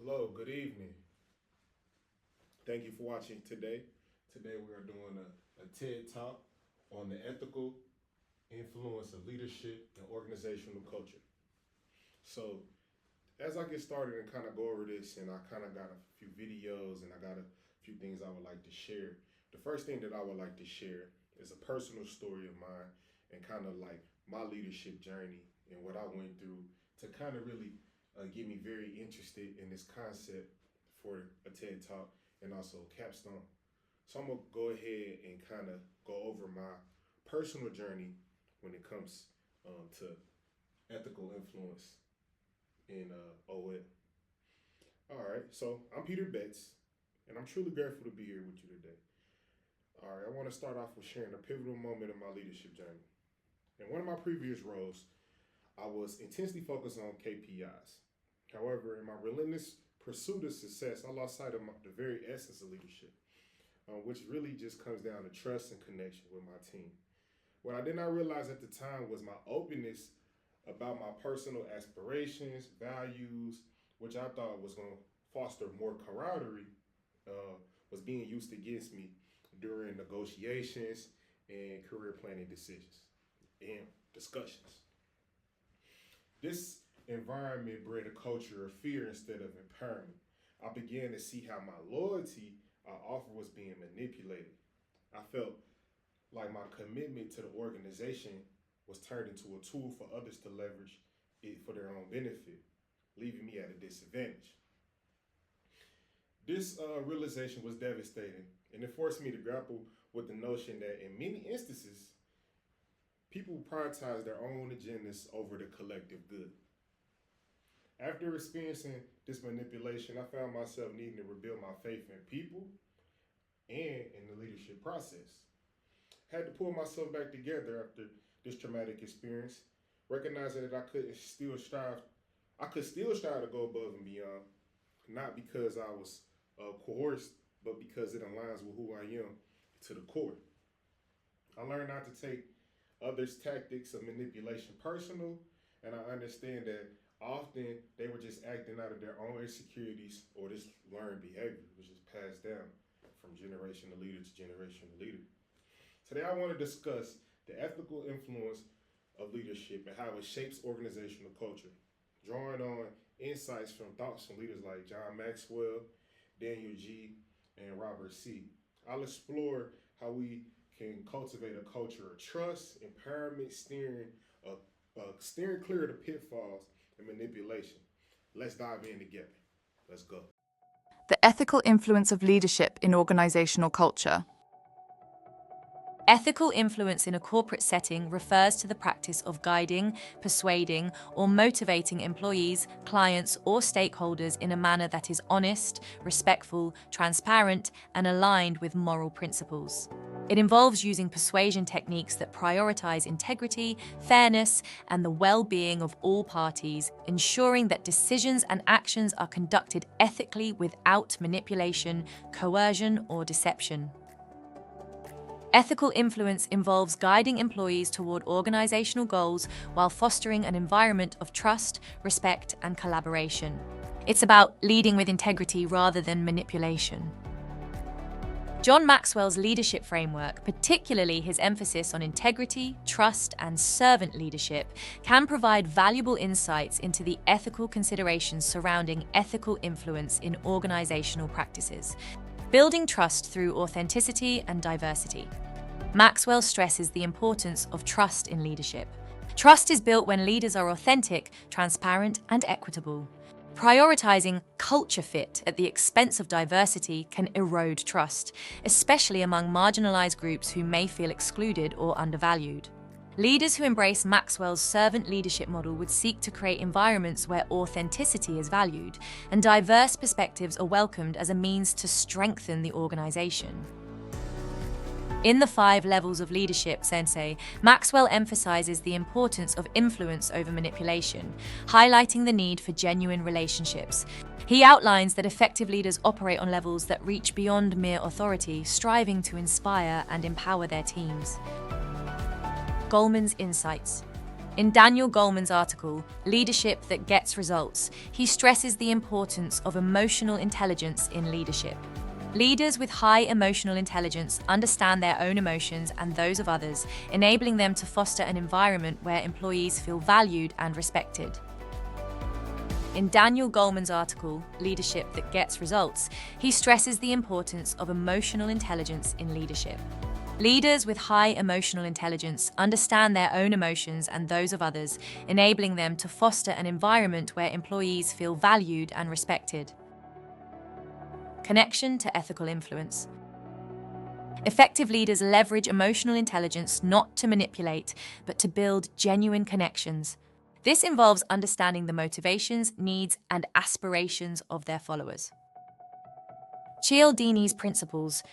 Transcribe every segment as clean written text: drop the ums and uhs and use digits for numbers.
Hello, good evening. Thank you for watching today. Today we are doing a TED Talk on the ethical influence of leadership and organizational culture. So, as I get started and kind of go over this, and I kind of got a few videos and I got a few things I would like to share. The first thing that I would like to share is a personal story of mine and kind of like my leadership journey and what I went through to kind of really get me very interested in this concept for a TED Talk and also Capstone. So I'm gonna go ahead and kind of go over my personal journey when it comes to ethical influence in OL. All right, so I'm Peter Betts, and I'm truly grateful to be here with you today. All right, I want to start off with sharing a pivotal moment in my leadership journey. In one of my previous roles, I was intensely focused on KPIs. However, in my relentless pursuit of success, I lost sight of the very essence of leadership, which really just comes down to trust and connection with my team. What I did not realize at the time was my openness about my personal aspirations, values, which I thought was going to foster more camaraderie, uh, was being used against me during negotiations and career planning decisions and discussions. This environment bred a culture of fear instead of empowerment. I began to see how my loyalty I offered was being manipulated. I felt like my commitment to the organization was turned into a tool for others to leverage it for their own benefit, leaving me at a disadvantage. This realization was devastating, and it forced me to grapple with the notion that in many instances, people prioritize their own agendas over the collective good. After experiencing this manipulation, I found myself needing to rebuild my faith in people and in the leadership process. I had to pull myself back together after this traumatic experience, recognizing that I could still strive to go above and beyond, not because I was coerced, but because it aligns with who I am to the core. I learned not to take others' tactics of manipulation personal, and I understand that often they were just acting out of their own insecurities or this learned behavior, which is passed down from generation to leader to generation to leader. Today, I want to discuss the ethical influence of leadership and how it shapes organizational culture, drawing on insights from thoughts from leaders like John Maxwell, Daniel G., and Robert C. I'll explore how we can cultivate a culture of trust, empowerment, steering clear of the pitfalls and manipulation. Let's dive in together. Let's go. The ethical influence of leadership in organizational culture. Ethical influence in a corporate setting refers to the practice of guiding, persuading, or motivating employees, clients, or stakeholders in a manner that is honest, respectful, transparent, and aligned with moral principles. It involves using persuasion techniques that prioritize integrity, fairness, and the well-being of all parties, ensuring that decisions and actions are conducted ethically without manipulation, coercion, or deception. Ethical influence involves guiding employees toward organizational goals while fostering an environment of trust, respect, and collaboration. It's about leading with integrity rather than manipulation. John Maxwell's leadership framework, particularly his emphasis on integrity, trust, and servant leadership, can provide valuable insights into the ethical considerations surrounding ethical influence in organizational practices. Building trust through authenticity and diversity. Maxwell stresses the importance of trust in leadership. Trust is built when leaders are authentic, transparent, and equitable. Prioritizing culture fit at the expense of diversity can erode trust, especially among marginalized groups who may feel excluded or undervalued. Leaders who embrace Maxwell's servant leadership model would seek to create environments where authenticity is valued and diverse perspectives are welcomed as a means to strengthen the organization. In the 5 levels of leadership, Sensei, Maxwell emphasizes the importance of influence over manipulation, highlighting the need for genuine relationships. He outlines that effective leaders operate on levels that reach beyond mere authority, striving to inspire and empower their teams. Goleman's insights. In Daniel Goleman's article, Leadership That Gets Results, he stresses the importance of emotional intelligence in leadership. Leaders with high emotional intelligence understand their own emotions and those of others, enabling them to foster an environment where employees feel valued and respected. In Daniel Goleman's article, Leadership That Gets Results, he stresses the importance of emotional intelligence in leadership. Leaders with high emotional intelligence understand their own emotions and those of others, enabling them to foster an environment where employees feel valued and respected. Connection to ethical influence. Effective leaders leverage emotional intelligence not to manipulate, but to build genuine connections. This involves understanding the motivations, needs, and aspirations of their followers. Cialdini's principles.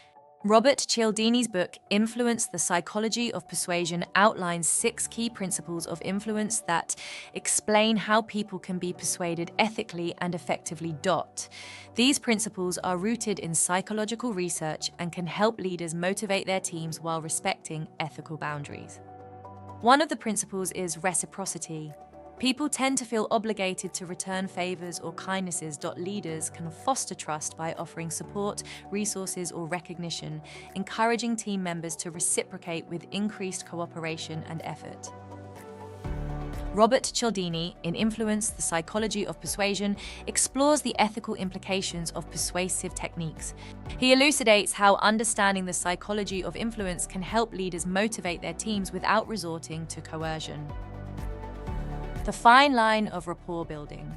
Robert Cialdini's book, Influence: The Psychology of Persuasion, outlines 6 key principles of influence that explain how people can be persuaded ethically and effectively. These principles are rooted in psychological research and can help leaders motivate their teams while respecting ethical boundaries. One of the principles is reciprocity. People tend to feel obligated to return favors or kindnesses. Leaders can foster trust by offering support, resources, or recognition, encouraging team members to reciprocate with increased cooperation and effort. Robert Cialdini, in Influence: The Psychology of Persuasion, explores the ethical implications of persuasive techniques. He elucidates how understanding the psychology of influence can help leaders motivate their teams without resorting to coercion. The fine line of rapport building.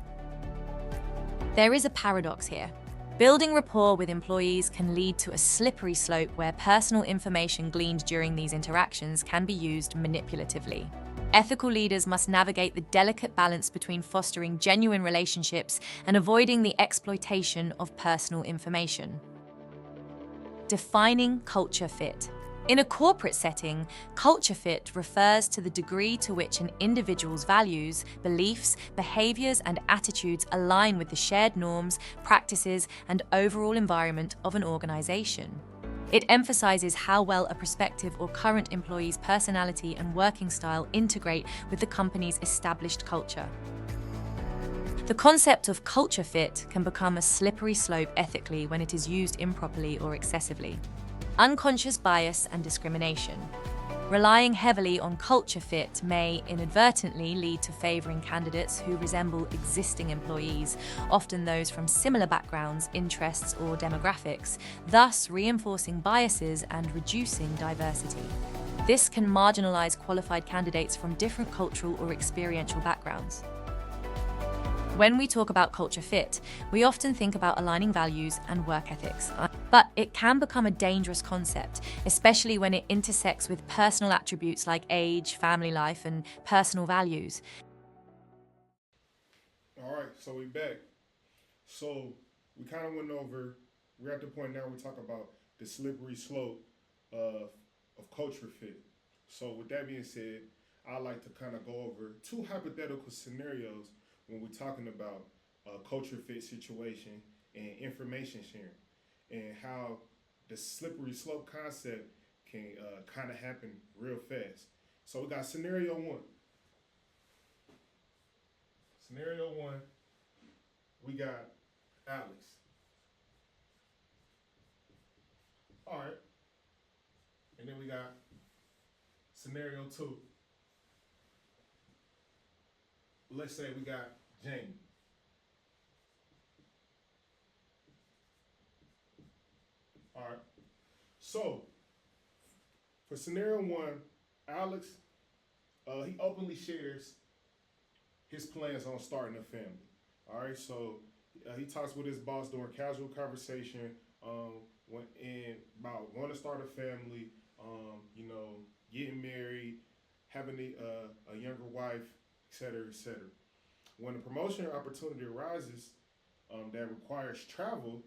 There is a paradox here. Building rapport with employees can lead to a slippery slope where personal information gleaned during these interactions can be used manipulatively. Ethical leaders must navigate the delicate balance between fostering genuine relationships and avoiding the exploitation of personal information. Defining culture fit. In a corporate setting, culture fit refers to the degree to which an individual's values, beliefs, behaviors, and attitudes align with the shared norms, practices, and overall environment of an organization. It emphasizes how well a prospective or current employee's personality and working style integrate with the company's established culture. The concept of culture fit can become a slippery slope ethically when it is used improperly or excessively. Unconscious bias and discrimination. Relying heavily on culture fit may inadvertently lead to favoring candidates who resemble existing employees, often those from similar backgrounds, interests, or demographics, thus reinforcing biases and reducing diversity. This can marginalize qualified candidates from different cultural or experiential backgrounds. When we talk about culture fit, we often think about aligning values and work ethics, but it can become a dangerous concept, especially when it intersects with personal attributes like age, family life, and personal values. All right, so we back. So we kind of went over. We're at the point now we talk about the slippery slope of culture fit. So with that being said, I like to kind of go over 2 hypothetical scenarios when we're talking about a culture fit situation and information sharing, and how the slippery slope concept can kind of happen real fast. So we got scenario 1. Scenario 1, we got Alex. All right. And then we got scenario 2. Let's say we got Jamie. All right. So for scenario 1, Alex, he openly shares his plans on starting a family. All right. So he talks with his boss during casual conversation when and about wanting to start a family, getting married, having a younger wife, etc., etc. When a promotion opportunity arises that requires travel,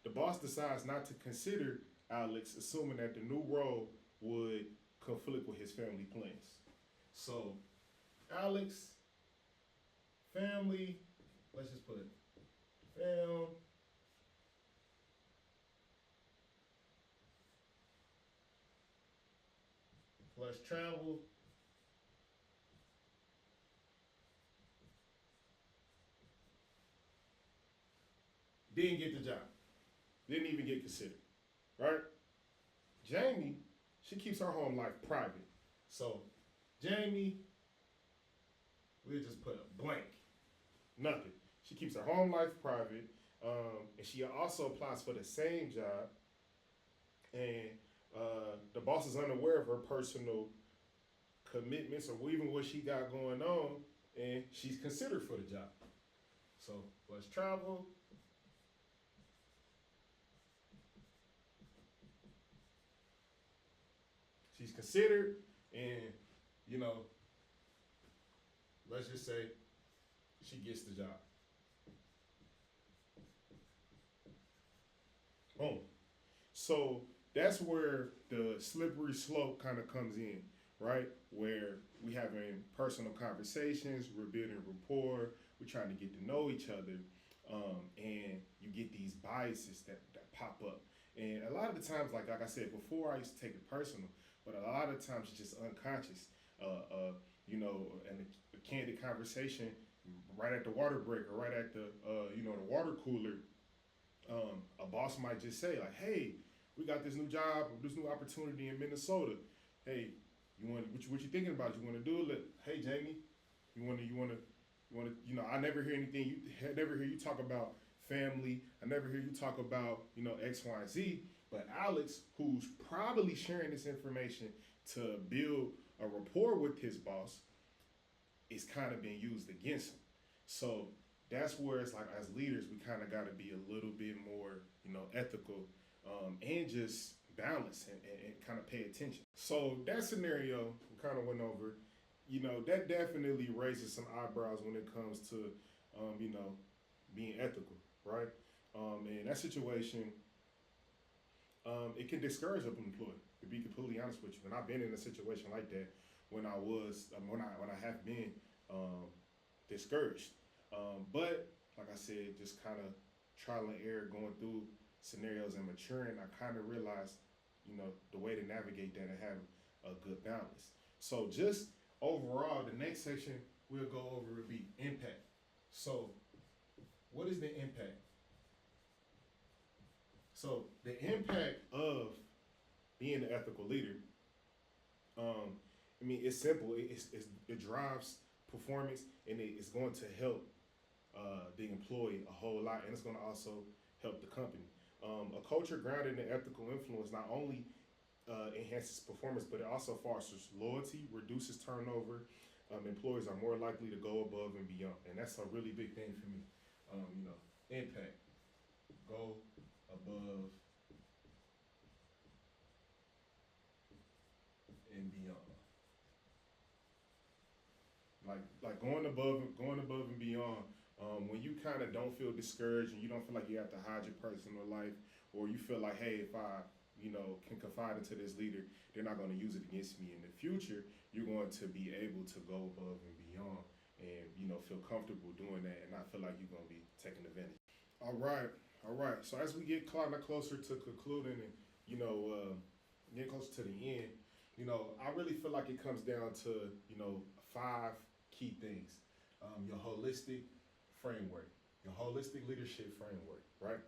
the boss decides not to consider Alex, assuming that the new role would conflict with his family plans. So, Alex, family, let's just put fam plus travel didn't get the job, didn't even get considered, right? Jamie, she keeps her home life private. So, Jamie, we'll just put a blank, nothing. She keeps her home life private, and she also applies for the same job, and the boss is unaware of her personal commitments or even what she got going on, and she's considered for the job. So let's travel. She's considered, and you know, let's just say she gets the job. Boom. So that's where the slippery slope kind of comes in, right? Where we having personal conversations, we're building rapport, we're trying to get to know each other, and you get these biases that pop up. And a lot of the times, like I said before, I used to take it personal, but a lot of times it's just unconscious. You know, and a candid conversation right at the water break or right at the the water cooler. A boss might just say like, "Hey, we got this new job, this new opportunity in Minnesota. Hey, you want what you thinking about? You want to do it? Hey, Jamie, you want to I never hear anything. I never hear you talk about family. I never hear you talk about X, Y, and Z. But Alex, who's probably sharing this information to build a rapport with his boss, is kind of being used against him. So that's where it's like, as leaders, we kind of got to be a little bit more, ethical, and just balance and kind of pay attention. So that scenario we kind of went over, that definitely raises some eyebrows when it comes to, being ethical, right? In that situation, it can discourage an employee, to be completely honest with you. And I've been in a situation like that when I have been discouraged. But like I said, just kind of trial and error, going through scenarios and maturing, I kind of realized, the way to navigate that and have a good balance. So just overall, the next section we'll go over will be impact. So what is the impact? So the impact of being an ethical leader, it's simple. It drives performance, and it's going to help the employee a whole lot, and it's going to also help the company. A culture grounded in ethical influence not only enhances performance, but it also fosters loyalty, reduces turnover. Employees are more likely to go above and beyond, and that's a really big thing for me. Impact, go above and beyond. Like going above and beyond. When you kind of don't feel discouraged and you don't feel like you have to hide your personal life, or you feel like, hey, if I can confide into this leader, they're not going to use it against me in the future. You're going to be able to go above and beyond, and feel comfortable doing that, and not feel like you're going to be taken advantage. All right. So as we get closer to concluding and getting closer to the end, I really feel like it comes down to 5 key things. Your holistic framework, your holistic leadership framework, right?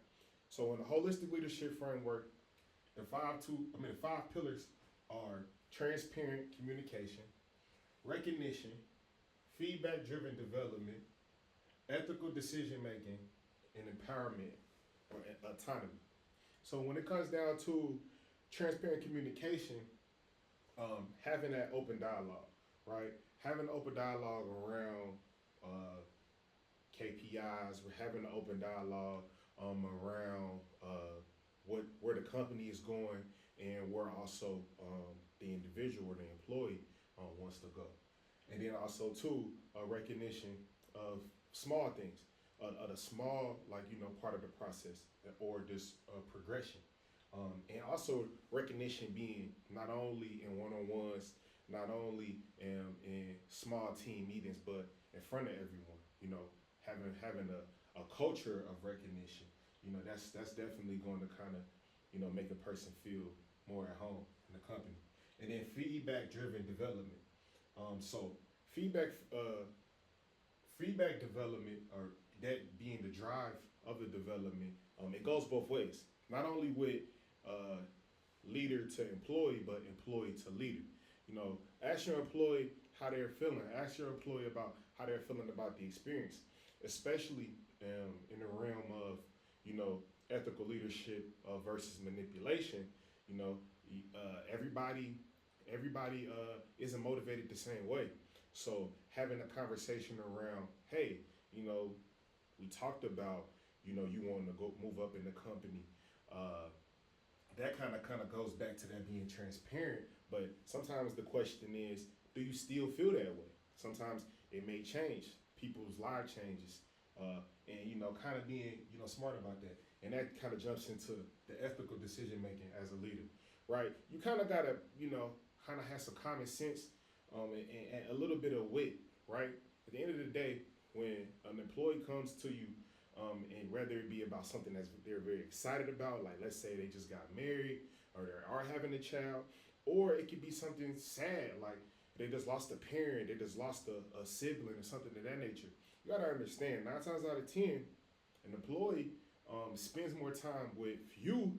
So in the holistic leadership framework, the 5 pillars are transparent communication, recognition, feedback-driven development, ethical decision making, and empowerment or autonomy. So when it comes down to transparent communication, having that open dialogue, right? Having open dialogue around KPIs. We're having an open dialogue around where the company is going, and where also the individual or the employee wants to go. And then also too, a recognition of small things, the small part of the process or this progression. And also recognition being not only in one-on-ones, not only in small team meetings, but in front of everyone. Having a culture of recognition. That's definitely going to kind of make a person feel more at home in the company. And then feedback-driven development. So feedback development, or that being the drive of the development. It goes both ways, not only with leader to employee, but employee to leader. Ask your employee how they're feeling. Ask your employee about how they're feeling about the experience, especially in the realm of, ethical leadership versus manipulation. You know, everybody isn't motivated the same way. So having a conversation around, hey, we talked about, you wanting to go move up in the company. That kind of goes back to that being transparent. But sometimes the question is, do you still feel that way? Sometimes it may change. People's life changes, and kind of being smart about that. And that kind of jumps into the ethical decision making as a leader, right? You kind of gotta kind of have some common sense, and a little bit of wit, right? At the end of the day, when an employee comes to you, and whether it be about something that they're very excited about, like let's say they just got married or they are having a child, or it could be something sad, like they just lost a parent, they just lost a sibling or something of that nature. You gotta understand, 9 times out of 10, an employee spends more time with you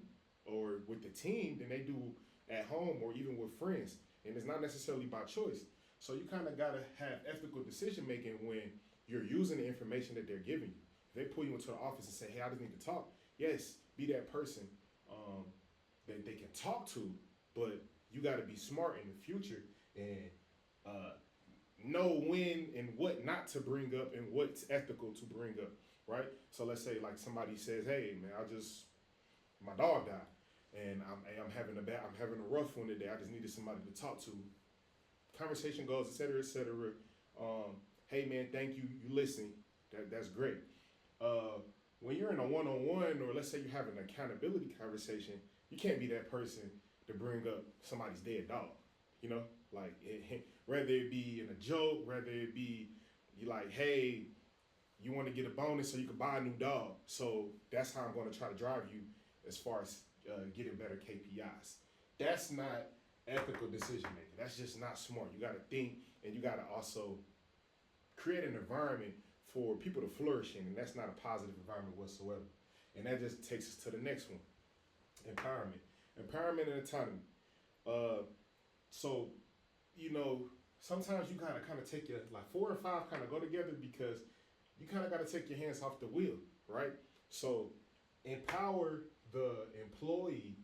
or with the team than they do at home or even with friends. And it's not necessarily by choice. So you kind of gotta have ethical decision making when you're using the information that they're giving you. If they pull you into the office and say, hey, I just need to talk, yes, be that person that they can talk to, but you got to be smart in the future and know when and what not to bring up and what's ethical to bring up, right? So let's say like somebody says, hey man, my dog died and I'm having a rough one today. I just needed somebody to talk to. Conversation goes, et cetera, et cetera. Hey man, thank you. You listen. That's great. When you're in a one-on-one, or let's say you're having an accountability conversation, you can't be that person to bring up somebody's dead dog. Like whether it be in a joke, whether it be you like, hey, you want to get a bonus so you can buy a new dog. So that's how I'm going to try to drive you as far as getting better KPIs. That's not ethical decision making. That's just not smart. You got to think, and you got to also create an environment for people to flourish in, and that's not a positive environment whatsoever. And that just takes us to the next one: empowerment and autonomy. So sometimes you gotta kind of take your, like 4 and 5 kind of go together, because you kind of got to take your hands off the wheel, right? So empower the employee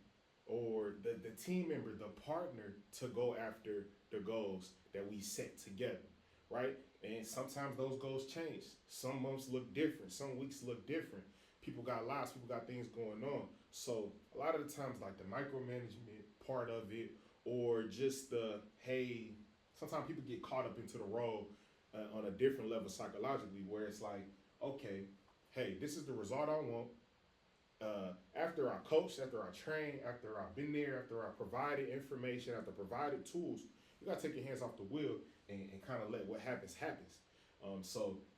or the team member, the partner, to go after the goals that we set together, right? And sometimes those goals change. Some months look different. Some weeks look different. People got lives, people got things going on. So a lot of the times, like the micromanagement part of it, or just hey, sometimes people get caught up into the role on a different level psychologically, where it's like, okay, hey, this is the result I want. After I coach, after I train, after I've been there, after I provided information, after I provided tools, you gotta take your hands off the wheel and kind of let what happens.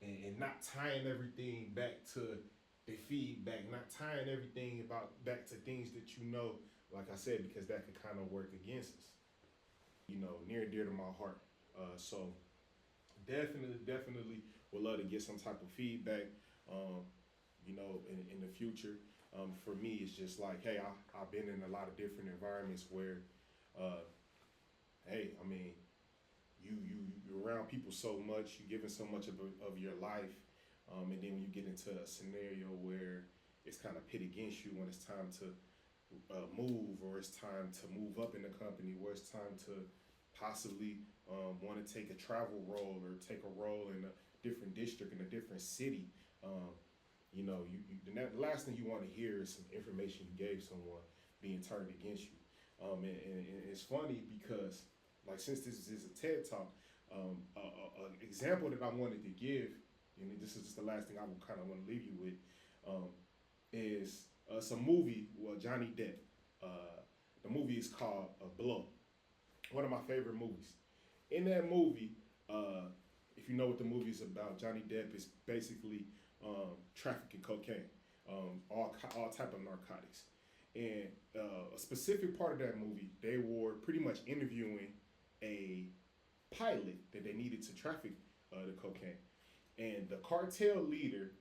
And not tying everything back to the feedback, not tying everything back to things that like I said, because that could kind of work against us. Near and dear to my heart. So definitely would love to get some type of feedback, in the future. For me, it's just like, hey, I've been in a lot of different environments where, hey, I mean, you're around people so much, you're giving so much of your life, and then when you get into a scenario where it's kind of pit against you when it's time to move, or it's time to move up in the company, where it's time to possibly want to take a travel role or take a role in a different district, in a different city. The last thing you want to hear is some information you gave someone being turned against you. And it's funny because, like, since this is a TED Talk, an example that I wanted to give, and this is just the last thing I would kind of want to leave you with, is some movie with Johnny Depp. The movie is called Blow. One of my favorite movies. In that movie, if you know what the movie is about, Johnny Depp is basically trafficking cocaine, all type of narcotics. And a specific part of that movie, they were pretty much interviewing a pilot that they needed to traffic the cocaine. And the cartel leader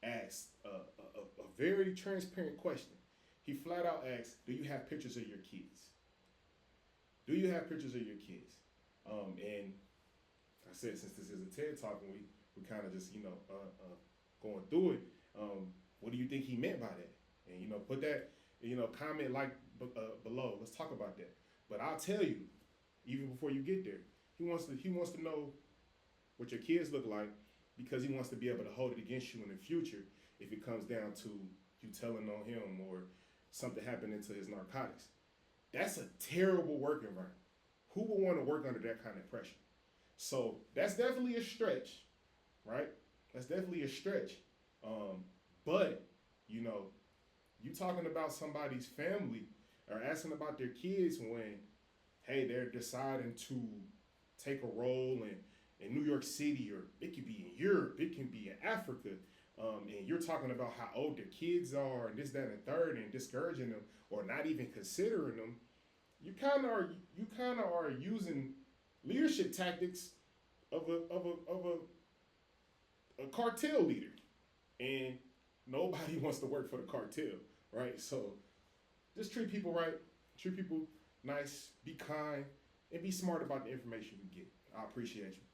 asked very transparent question. He flat out asked, "Do you have pictures of your kids? Do you have pictures of your kids?" And I said, since this is a TED Talk and we kind of just going through it, what do you think he meant by that? And put that comment below. Let's talk about that. But I'll tell you, even before you get there, he wants to know what your kids look like because he wants to be able to hold it against you in the future if it comes down to you telling on him or something happening to his narcotics. That's a terrible work environment. Who would want to work under that kind of pressure? So that's definitely a stretch, right? That's definitely a stretch. But you talking about somebody's family or asking about their kids when, hey, they're deciding to take a role in New York City, or it could be in Europe, it can be in Africa, and you're talking about how old their kids are and this, that, and third, and discouraging them or not even considering them. You kind of are using leadership tactics of a cartel leader, and nobody wants to work for the cartel, right? So just treat people right, treat people nice, be kind, and be smart about the information you get. I appreciate you.